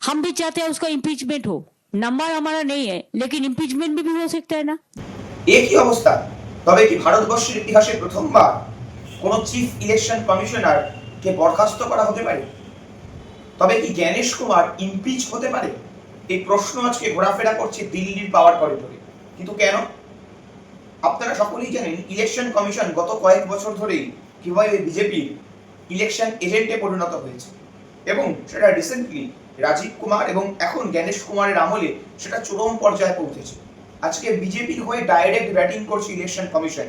हम भी चाहते हैं उसका इम्पीचमेंट हो। नंबर हमारा नहीं है, लेकिन इम्पीचमेंट भी हो सकता है ना। একই অবস্থা। তবে কি ভারতবর্ষের ইতিহাসে প্রথমবার কোন চিফ ইলেকশন কমিশনার কে বরখাস্ত করা হতে পারে? তবে কি জ্ঞানেশ কুমার ইমপিচ হতে পারে? এই প্রশ্ন আজকে ঘোরাফেরা করছে দিল্লির পাওয়ার করিডোরে। কিন্তু কেন? আপনারা সকলেই জানেন ইলেকশন কমিশন গত কয়েক বছর ধরেই কিভাবে বিজেপি ইলেকশন এজেন্টে পরিণত হয়েছে এবং সেটা রিসেন্টলি রাজীব কুমার এবং এখন জ্ঞানেশ কুমারের আমলে সেটা চরম পর্যায়ে পৌঁছেছে। আজকে বিজেপির হয়ে ডাইরেক্ট ব্যাটিং করছে ইলেকশন কমিশন।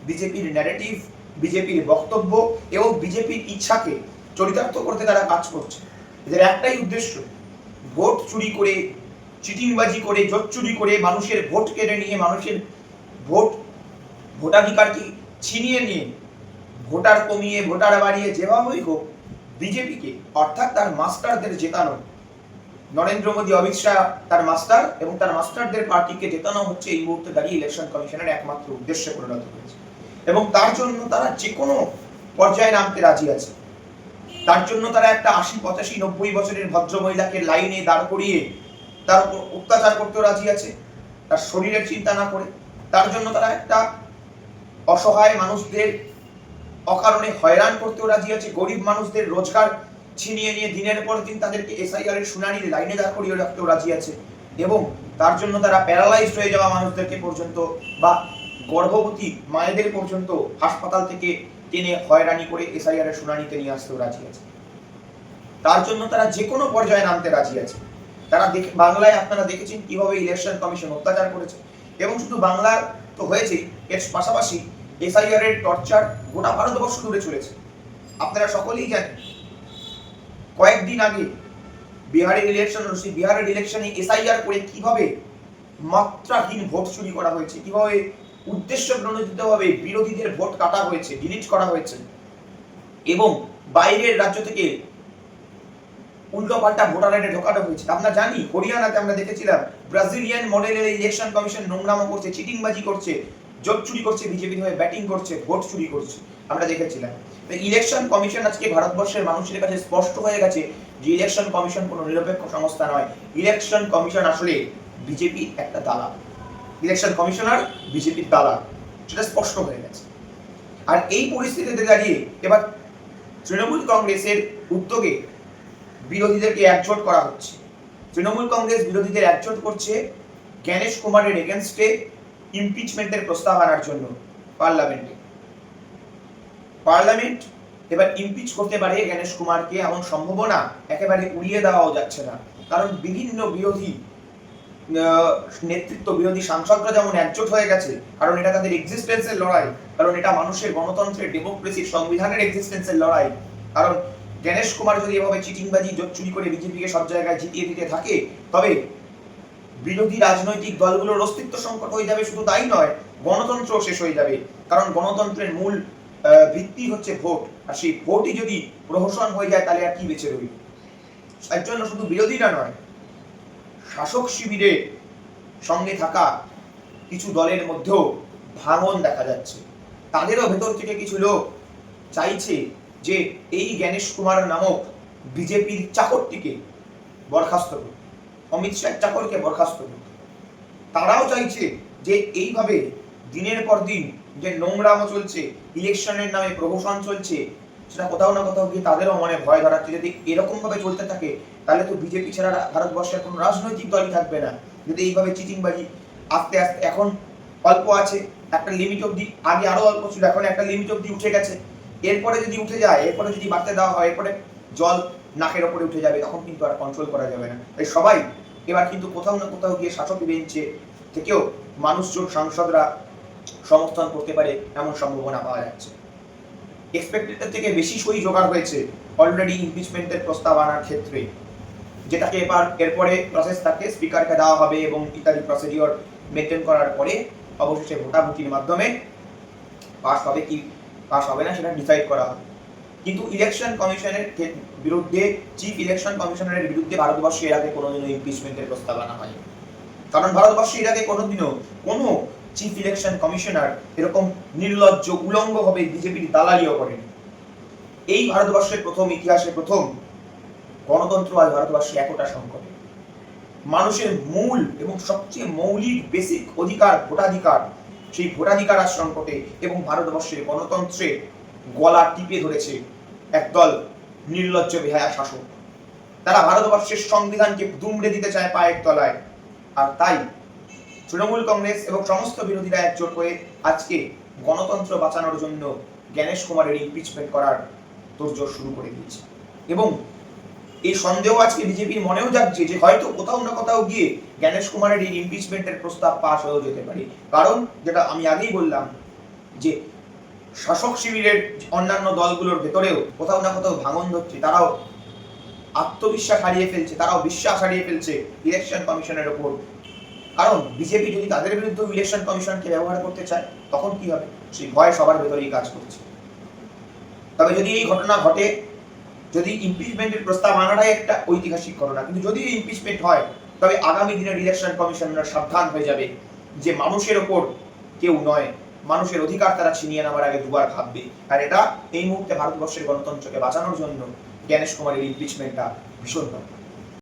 বিজেপির ন্যারেটিভ, বিজেপির বক্তব্য এবং বিজেপির ইচ্ছাকে চরিতার্থ করতে তারা কাজ করছে। এদের একটাই উদ্দেশ্য, ভোট চুরি করে, চিটিংবাজি করে, জোট চুরি করে মানুষের ভোট কেড়ে নিয়ে, মানুষের ভোটাধিকারকে ছিনিয়ে নিয়ে, ভোটার কমিয়ে ভোটার বাড়িয়ে যেভাবেই হোক বিজেপিকে অর্থাৎ তার মাস্টারদের জেতানো। নরেন্দ্র মোদী, অমিত শাহ তার মাস্টার এবং তার মাস্টারদের পার্টিকে জেতানো হচ্ছে এই মুহূর্তে দাঁড়িয়ে ইলেকশন কমিশনের একমাত্র উদ্দেশ্যে পরিণত হয়েছে এবং তার জন্য তারা যে কোনো পর্যায়ে নামতে রাজি আছে। তার জন্য তারা একটা 80, 85, 90 বছরের ভদ্র মহিলাকে লাইনে দাঁড় করিয়ে তার উপর অত্যাচার করতেও রাজি আছে, তার শরীরের চিন্তা না করে। তার জন্য তারা একটা অসহায় মানুষদের অকারণে হয়রান করতেও রাজি আছে, গরিব মানুষদের রোজগার ছিনিয়ে নিয়ে দিনের পর দিন তাদেরকে এসআইআর এর শুনানির লাইনে দাঁড় করিয়ে রাখতেও রাজি আছে এবং তার জন্য তারা প্যারালাইজড হয়ে যাওয়া মানুষদেরকে পর্যন্ত বা গর্ভবতী মায়েদের পর্যন্ত হাসপাতাল থেকে টেনে হয়রানি করে এসআইআর এর শুনানিতে নিয়ে আসতেও রাজি আছে। তার জন্য তারা যে কোনো পর্যায়ে নামতে রাজি আছে। তারা বাংলায় আপনারা দেখেছেন কিভাবে ইলেকশন কমিশন অত্যাচার করেছে এবং শুধু বাংলার তো হয়েছেই, এর পাশাপাশি এসআইআর এর টর্চার গোটা ভারতবর্ষ জুড়ে চলেছে। আপনারা সকলেই জানেন কয়েকদিন আগে বিহারের ইলেকশনে এসআইআর করে কিভাবে মাত্রাহীন ভোট চুরি করা হয়েছে, কিভাবে উদ্দেশ্য প্রণোদিতভাবে বিরোধীদের ভোট কাটা হয়েছে, ডিলিট করা হয়েছে এবং বাইরের রাজ্য থেকে উল্টোপাল্টা ভোটার আইডি ঢোকানো হয়েছে। আমরা জানি হরিয়ানাতে আমরা দেখেছিলাম ব্রাজিলিয়ান মডেলের ইলেকশন কমিশন নোংরামো করছে, চিটিংবাজি করছে, জোট চুরি করছে, বিজেপির হয়ে ব্যাটিং করছে, ভোট চুরি করছে, আমরা দেখেছিলাম। ইলেকশন কমিশন আজকে ভারতবর্ষের মানুষের কাছে স্পষ্ট হয়ে গেছে যে ইলেকশন কমিশন কোনো নিরপেক্ষ সংস্থা নয়। ইলেকশন কমিশন আসলে বিজেপির একটা দালাল, ইলেকশন কমিশনার বিজেপির দালাল, সেটা স্পষ্ট হয়ে গেছে। আর এই পরিস্থিতিতে দাঁড়িয়ে এবার তৃণমূল কংগ্রেসের উদ্যোগে বিরোধীদেরকে একজোট করা হচ্ছে। তৃণমূল কংগ্রেস বিরোধীদের একজোট করছে জ্ঞানেশ কুমারের এগেনস্টে ইমপিচমেন্টের প্রস্তাব আনার জন্য পার্লামেন্ট এবার ইমপিচ করতে পারে জ্ঞানেশ কুমারকে, এমন সম্ভাবনা একেবারে উড়িয়ে দেওয়াও যাচ্ছে না। কারণ বিভিন্ন বিরোধী নেতৃত্ব, বিরোধী সাংসদরা যেমন একজোট হয়ে গেছে, কারণ এটা তাদের এক্সিস্টেন্সের লড়াই, কারণ এটা মানুষের গণতন্ত্রের, ডেমোক্রেসির, সংবিধানের এক্সিস্টেন্সের লড়াই। কারণ জ্ঞানেশ কুমার যদি এভাবে চিটিংবাজি, জোট চুরি করে বিজেপিকে সব জায়গায় জিতিয়ে দিতে থাকে, তবে বিরোধী রাজনৈতিক দলগুলোর অস্তিত্ব সংকট হয়ে যাবে। শুধু তাই নয়, গণতন্ত্র শেষ হয়ে যাবে। কারণ গণতন্ত্রের মূল ভিত্তি হচ্ছে ভোট, আর সেই ভোটই যদি প্রহসন হয়ে যায় তাহলে আর কি বেঁচে রইল? তার জন্য শুধু বিরোধীরা নয়, শাসক শিবিরের সঙ্গে থাকা কিছু দলের মধ্যেও ভাঙন দেখা যাচ্ছে। তাদেরও ভেতর থেকে কিছু লোক চাইছে যে এই জ্ঞানেশ কুমার নামক বিজেপির চাকরটিকে বরখাস্ত করুন, অমিত শাহ চাকরকে বরখাস্ত করুন। তারাও চাইছে যে এইভাবে দিনের পর দিন যে নোংরামো চলছে, ইলেকশনের নামে প্রহসন চলছে, সেটা কোথাও না কোথাও গিয়ে তাদেরও মনে ভয় ধরাচ্ছে। যদি এরকম ভাবে চলতে থাকে তাহলে তো বিজেপি ছাড়া ভারতবর্ষের কোনো রাজনৈতিক দলই থাকবে না। যদি এইভাবে চিটিংবাজি আস্তে আস্তে, এখন অল্প আছে, একটা লিমিট অবধি, আগে আরো অল্প ছিল, এখন একটা লিমিট অবধি উঠে গেছে, এরপরে যদি উঠে যায়, এরপরে যদি বাড়তে দেওয়া হয়, এরপরে জল নাকের ওপরে উঠে যাবে, তখন কিন্তু আর কন্ট্রোল করা যাবে না। তাই সবাই এবার কিন্তু কোথাও না কোথাও গিয়ে শাসক বেঞ্চে থেকেও মানুষজন, সাংসদরা সমর্থন করতে পারে এমন সম্ভাবনা পাওয়া যাচ্ছে। এক্সপেক্টেডের থেকে বেশি সই জোগাড় হয়েছে অলরেডি ইমপিচমেন্টের প্রস্তাব আনার ক্ষেত্রে, যেটাকে এরপরে প্রসেস তাকে স্পিকারকে দেওয়া হবে এবং ইত্যাদি প্রসিডিওর মেনটেন করার পরে অবশেষে ভোটাভুটির মাধ্যমে পাস হবে কি পাস হবে না সেটা ডিসাইড করা হবে। কিন্তু ইলেকশন কমিশনের বিরুদ্ধে, চিফ ইলেকশন কমিশনারের বিরুদ্ধে ভারতবর্ষে এর আগে কোনোদিনও ইমপিচমেন্টের প্রস্তাব আনা হয়নি। কারণ ভারতবর্ষে এর আগে কোনোদিনও কোনো চিফ ইলেকশন কমিশনার এরকম নির্লজ্জ, উলঙ্গভাবে বিজেপির দালালিও করেনি। এই ভারতবর্ষের প্রথম, ইতিহাসে প্রথম গণতন্ত্র আজ ভারতবর্ষে এতটা সংকটে। মানুষের মূল এবং সবচেয়ে মৌলিক বেসিক অধিকার ভোটাধিকার, সেই ভোটাধিকার আজ সংকটে এবং ভারতবর্ষের গণতন্ত্রে গলা টিপে ধরেছে একদল নির্লজ্জ বেহায়া শাসক। তারা ভারতবর্ষের সংবিধানকে দুমড়ে দিতে চায় পায়ের তলায়। আর তাই তৃণমূল কংগ্রেস এবং সমস্ত বিরোধীরা একজোট হয়ে আজকে গণতন্ত্র বাঁচানোর জন্য জ্ঞানেশ কুমারের ইমপিচমেন্ট করার তোড়জোড় শুরু করে দিয়েছে। এবং এই সন্দেহ আজকে বিজেপির মনেও জাগছে যে হয়তো কোথাও না কোথাও গিয়ে জ্ঞানেশ কুমারের এই ইমপিচমেন্টের প্রস্তাব পাশ হয়েও যেতে পারে। কারণ যেটা আমি আগেই বললাম যে শাসক শিবিরের অন্যান্য দলগুলোর ভেতরেও কোথাও না কোথাও ভাঙন ধরছে, তারাও আত্মবিশ্বাস হারিয়ে ফেলছে, তারাও বিশ্বাস হারিয়ে ফেলছে ইলেকশন কমিশনের ওপর। কারণ বিজেপি যদি তাদের বিরুদ্ধে ইলেকশন কমিশনকে ব্যবহার করতে চায় তখন কি হবে, সেই ভয় সবার ভেতরেই কাজ করছে। তবে যদি এই ঘটনা ঘটে, যদি ইমপিচমেন্টের প্রস্তাব আনাটাই একটা ঐতিহাসিক ঘটনা, কিন্তু যদি ইমপিচমেন্ট হয় তবে আগামী দিনের ইলেকশন কমিশনরা সাবধান হয়ে যাবে যে মানুষের ওপর কেউ নয়, মানুষের অধিকার তারা ছিনিয়ে নেওয়ার আগে দুবার ভাববে। আর এটা এই মুহূর্তে ভারতবর্ষের গণতন্ত্রকে বাঁচানোর জন্য জ্ঞানেশ কুমারের ইমপিচমেন্টটা ভীষণ দরকার।